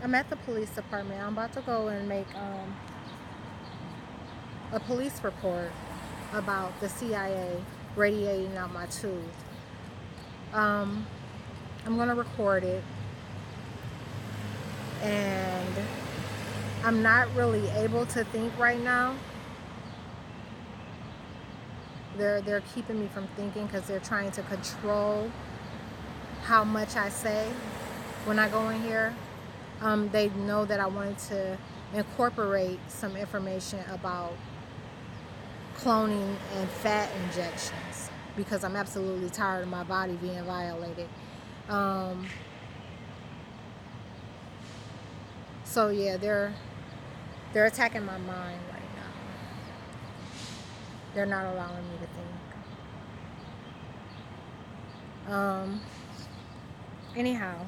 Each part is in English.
I'm at the police department. I'm about to go and make a police report about the CIA radiating out my tooth. Um, I'm gonna record it, and I'm not really able to think right now. They're keeping me from thinking because they're trying to control how much I say when I go in here. They know that I wanted to incorporate some information about cloning and fat injections because I'm absolutely tired of my body being violated. Um, so yeah, they're attacking my mind right now. They're not allowing me to think. Anyhow,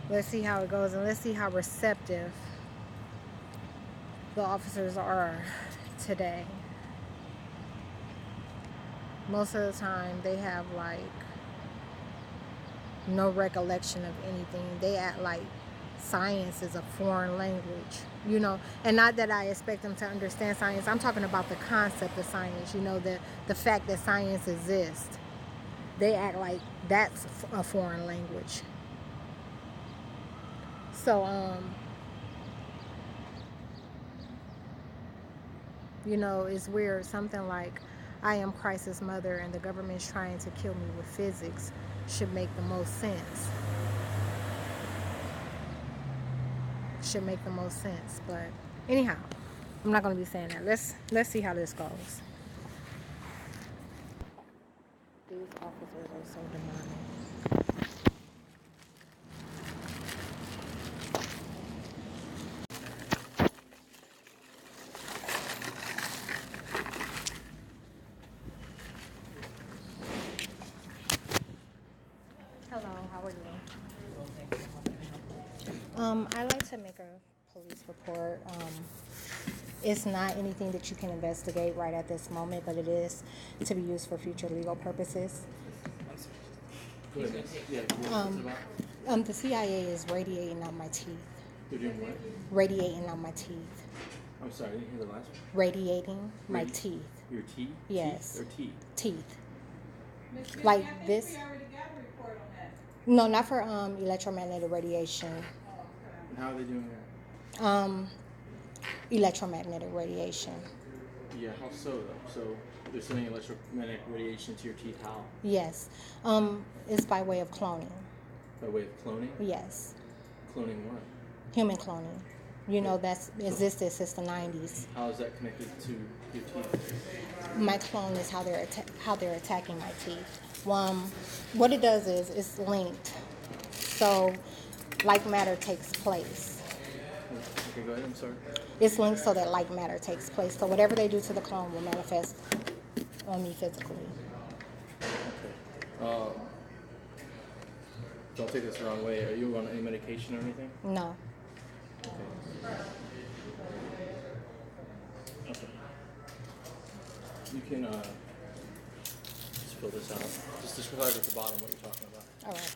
let's see how it goes, and let's see how receptive the officers are today. Most of the time, they have like no recollection of anything. They act like science is a foreign language, and not that I expect them to understand science. I'm talking about the concept of science, the fact that science exists. They act like that's a foreign language. So, it's weird. Something like, I am Christ's mother and the government's trying to kill me with physics should make the most sense. But anyhow, I'm not going to be saying that. Let's see how this goes. These officers are so demonic. Hello, how are you? I like to make a police report. It's not anything that you can investigate right at this moment, but it is to be used for future legal purposes. The CIA is radiating out my teeth. They're doing what? Radiating out my teeth. I'm sorry, I didn't hear the last one. Radiating my teeth. Your teeth? Yes. Teeth or teeth? Teeth. Ms. Like I think this? we already got a report on that. No, not for electromagnetic radiation. Oh, okay. And how are they doing that? Electromagnetic radiation. Yeah, how so though? So they're sending electromagnetic radiation to your teeth, how? Yes. It's by way of cloning. By way of cloning? Yes. Cloning what? Human cloning. That's existed since the 90s. How is that connected to your teeth? My clone is how they're attacking my teeth. What it does is it's linked. So like matter takes place. Okay, go ahead, I'm sorry. It's linked so that like matter takes place. So whatever they do to the clone will manifest on me physically. Okay. Don't take this the wrong way. Are you on any medication or anything? No. Okay. Okay. You can just fill this out. Just describe at the bottom what you're talking about. All right.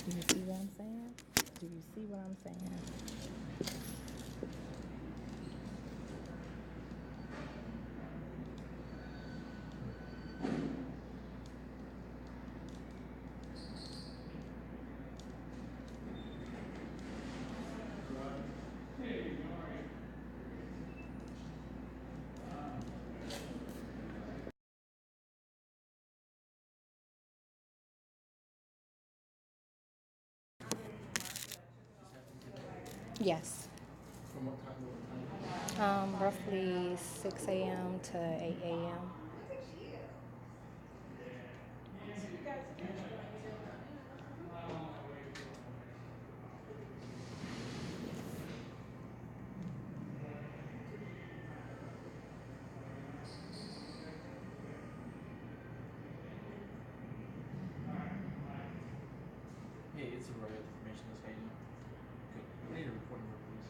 Do you see what I'm saying? Do you see what I'm saying? Yes. From what time to what time? Roughly 6 a.m. to 8 a.m. Hey, it's a right information this guy. Good. I need a report number, please.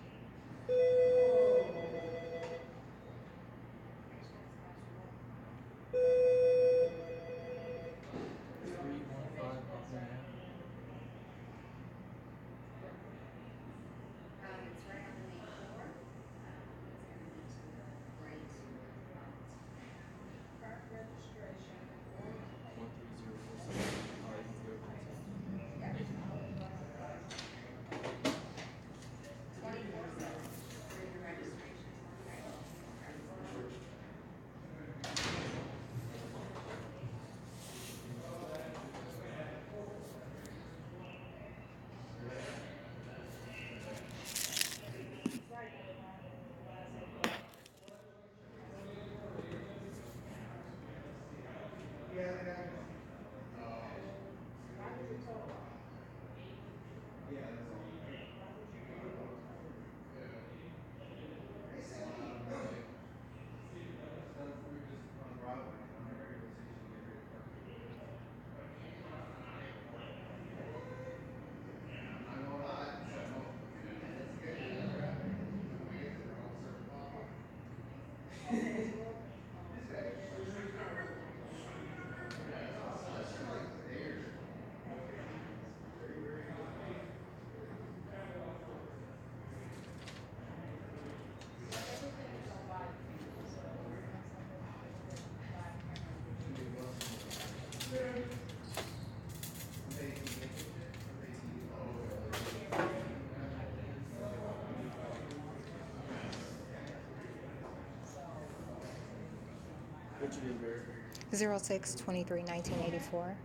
What you didn't verify? 06/23/1984.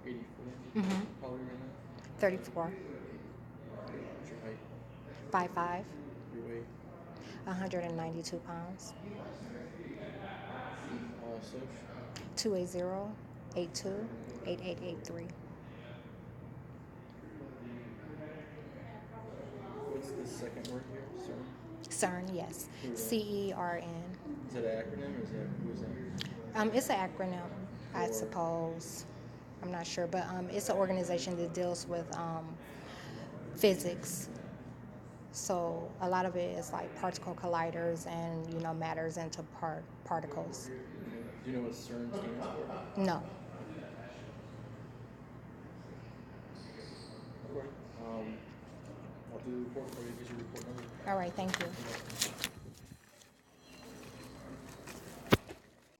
84. Mm-hmm. How old are you right now? 34. What's your height? 5'5". Your weight? 192 pounds. Social? 280-82-8883. What's the second word here? CERN? CERN, yes. Who is that? CERN. Is that an acronym or is that who is that? It's an acronym, I For- suppose. I'm not sure, but it's an organization that deals with physics. So a lot of it is like particle colliders and, matters into particles. Do you know what CERN stands for? No. Okay. I'll do the report for you. Here's your report number. All right, thank you.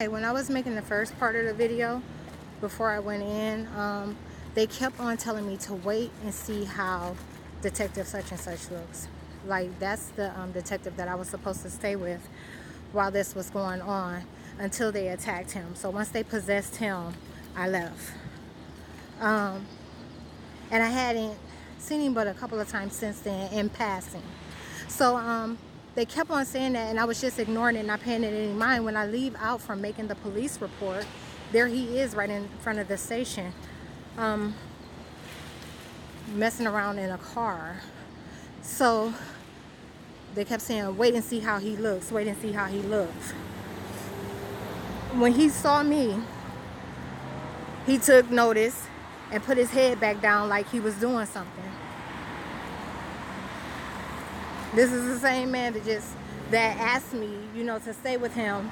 Okay, when I was making the first part of the video, before I went in, they kept on telling me to wait and see how Detective such and such looks. Like, that's the detective that I was supposed to stay with while this was going on until they attacked him. So once they possessed him, I left. And I hadn't seen him but a couple of times since then in passing. So they kept on saying that, and I was just ignoring it, not paying it any mind. When I leave out from making the police report, there he is right in front of the station, messing around in a car. So they kept saying, wait and see how he looks, wait and see how he looks. When he saw me, he took notice and put his head back down like he was doing something. This is the same man that asked me, to stay with him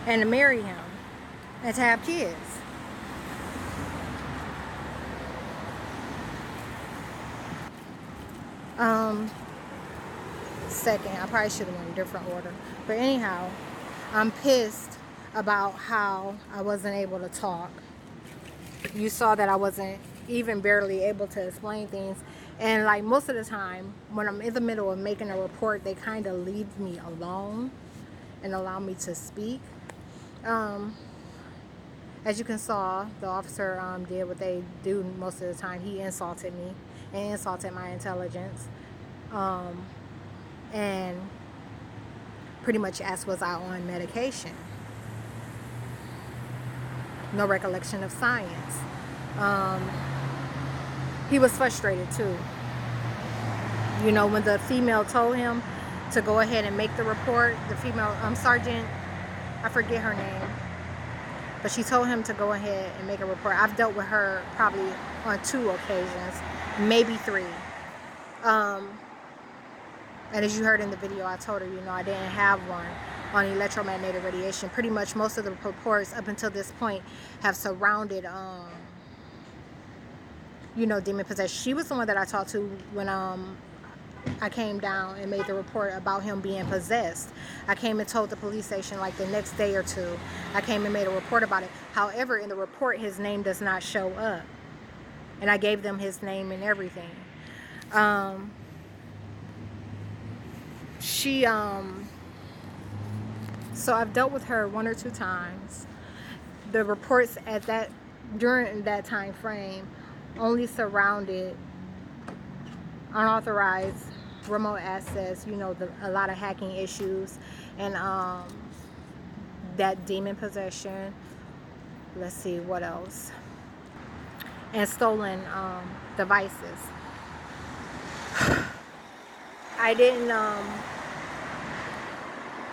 and to marry him and to have kids. Second, I probably should have went in a different order. But anyhow, I'm pissed about how I wasn't able to talk. You saw that I wasn't even barely able to explain things. And like most of the time, when I'm in the middle of making a report, they kind of leave me alone and allow me to speak. As you can saw, the officer did what they do most of the time. He insulted me and insulted my intelligence. And pretty much asked, was I on medication? No recollection of science. He was frustrated too. When the female told him to go ahead and make the report, the female sergeant, I forget her name, but she told him to go ahead and make a report. I've dealt with her probably on 2 occasions, maybe 3. And as you heard in the video, I told her, I didn't have one on electromagnetic radiation. Pretty much most of the reports up until this point have surrounded, demon possession. She was the one that I talked to when I came down and made the report about him being possessed. I came and told the police station like the next day or 2. I came and made a report about it. However, in the report, his name does not show up. And I gave them his name and everything. So I've dealt with her 1 or 2 times. The reports during that time frame only surrounded unauthorized remote access, a lot of hacking issues, and that demon possession. Let's see, what else? And stolen devices. I didn't,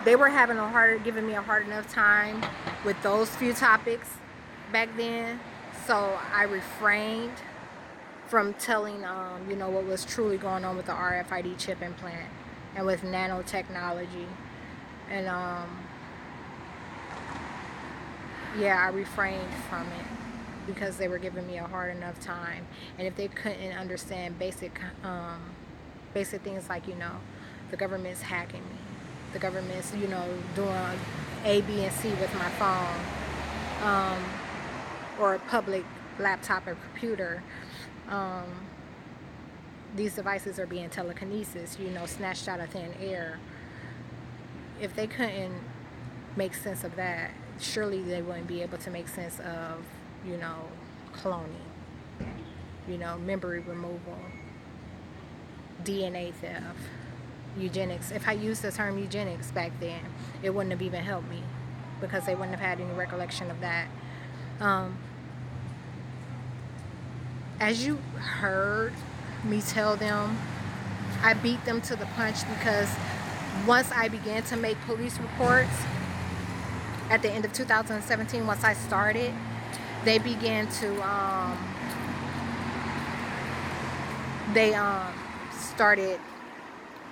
they were giving me a hard enough time with those few topics back then, so I refrained from telling, what was truly going on with the RFID chip implant and with nanotechnology. And, I refrained from it because they were giving me a hard enough time. And if they couldn't understand basic things like, the government's hacking me, the government's, doing A, B, and C with my phone, or a public laptop or computer. These devices are being telekinesis, snatched out of thin air. If they couldn't make sense of that, surely they wouldn't be able to make sense of, cloning, memory removal, DNA theft, eugenics. If I used the term eugenics back then, it wouldn't have even helped me because they wouldn't have had any recollection of that. As you heard me tell them, I beat them to the punch because once I began to make police reports at the end of 2017, once I started, they began to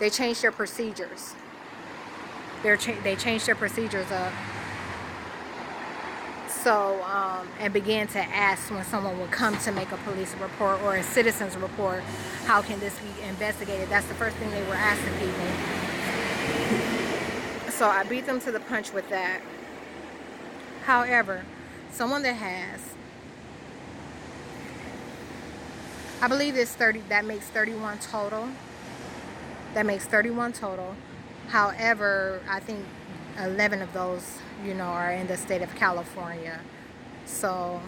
they changed their procedures. They changed their procedures up. So, and began to ask when someone would come to make a police report or a citizen's report, how can this be investigated? That's the first thing they were asking people. So I beat them to the punch with that. However, someone that has, I believe it's 30, that makes 31 total. That makes 31 total. However, I think 11 of those, are in the state of California. So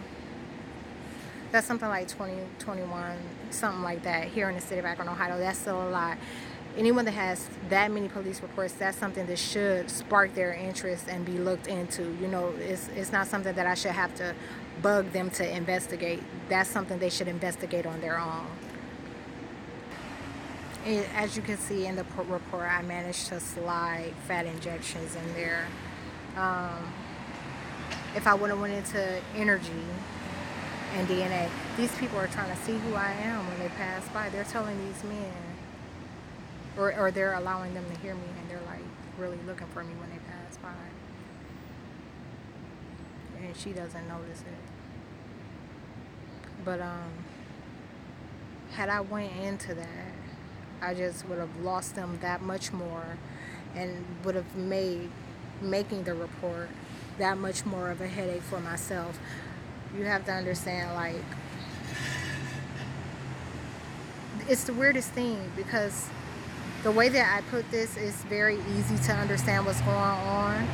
that's something like 20, 21, something like that here in the state of Akron, Ohio. That's still a lot. Anyone that has that many police reports, that's something that should spark their interest and be looked into. It's not something that I should have to bug them to investigate. That's something they should investigate on their own. As you can see in the report, I managed to slide fat injections in there. If I would have went into energy and DNA, these people are trying to see who I am when they pass by. They're telling these men, or they're allowing them to hear me, and they're like really looking for me when they pass by. And she doesn't notice it. But had I went into that, I just would have lost them that much more and would have made making the report that much more of a headache for myself. You have to understand, like, it's the weirdest thing because the way that I put this is very easy to understand what's going on.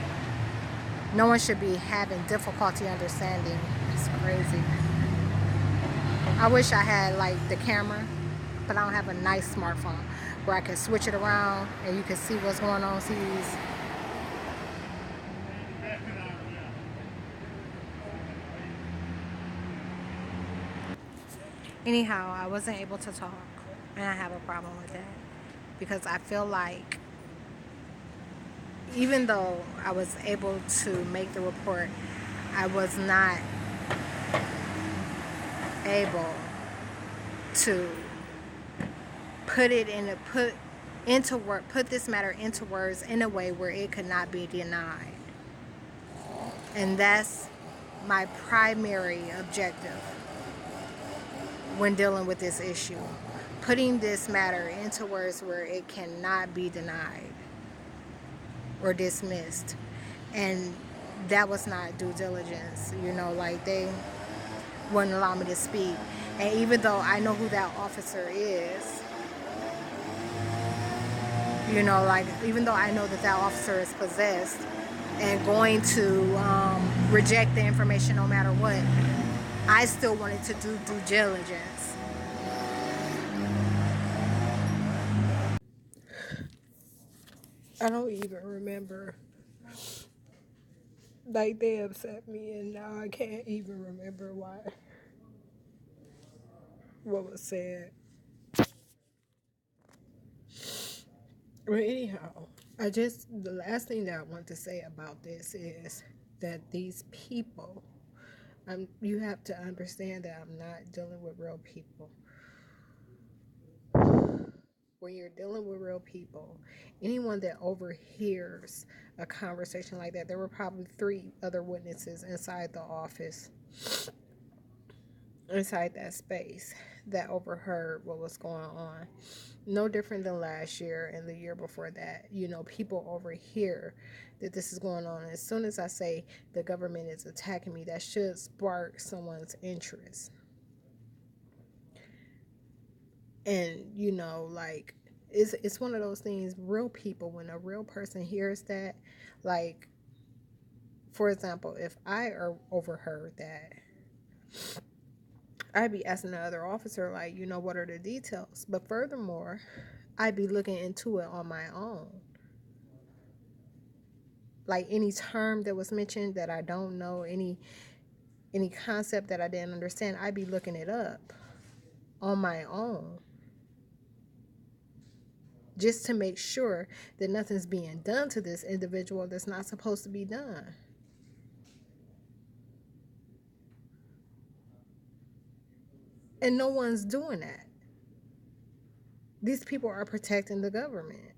No one should be having difficulty understanding. It's crazy. I wish I had like the camera, but I don't have a nice smartphone where I can switch it around and you can see what's going on. See these. Anyhow, I wasn't able to talk, and I have a problem with that because I feel like even though I was able to make the report, I was not able to put this matter into words in a way where it could not be denied. And that's my primary objective when dealing with this issue. Putting this matter into words where it cannot be denied or dismissed. And that was not due diligence. Like they wouldn't allow me to speak. And even though I know who that officer is, like even though I know that officer is possessed and going to reject the information no matter what, I still wanted to do due diligence. I don't even remember. Like, they upset me, and now I can't even remember what was said. But anyhow, the last thing that I want to say about this is that these people, you have to understand that I'm not dealing with real people. When you're dealing with real people, anyone that overhears a conversation like that, there were probably 3 other witnesses inside the office, inside that space, that overheard what was going on. No different than last year and the year before that. People overhear that this is going on. As soon as I say the government is attacking me, that should spark someone's interest. And like, it's one of those things. Real people, when a real person hears that, like, For example, if I overheard that, I'd be asking the other officer, like, what are the details? But furthermore, I'd be looking into it on my own. Like any term that was mentioned that I don't know, any concept that I didn't understand, I'd be looking it up on my own, just to make sure that nothing's being done to this individual that's not supposed to be done. And no one's doing that. These people are protecting the government.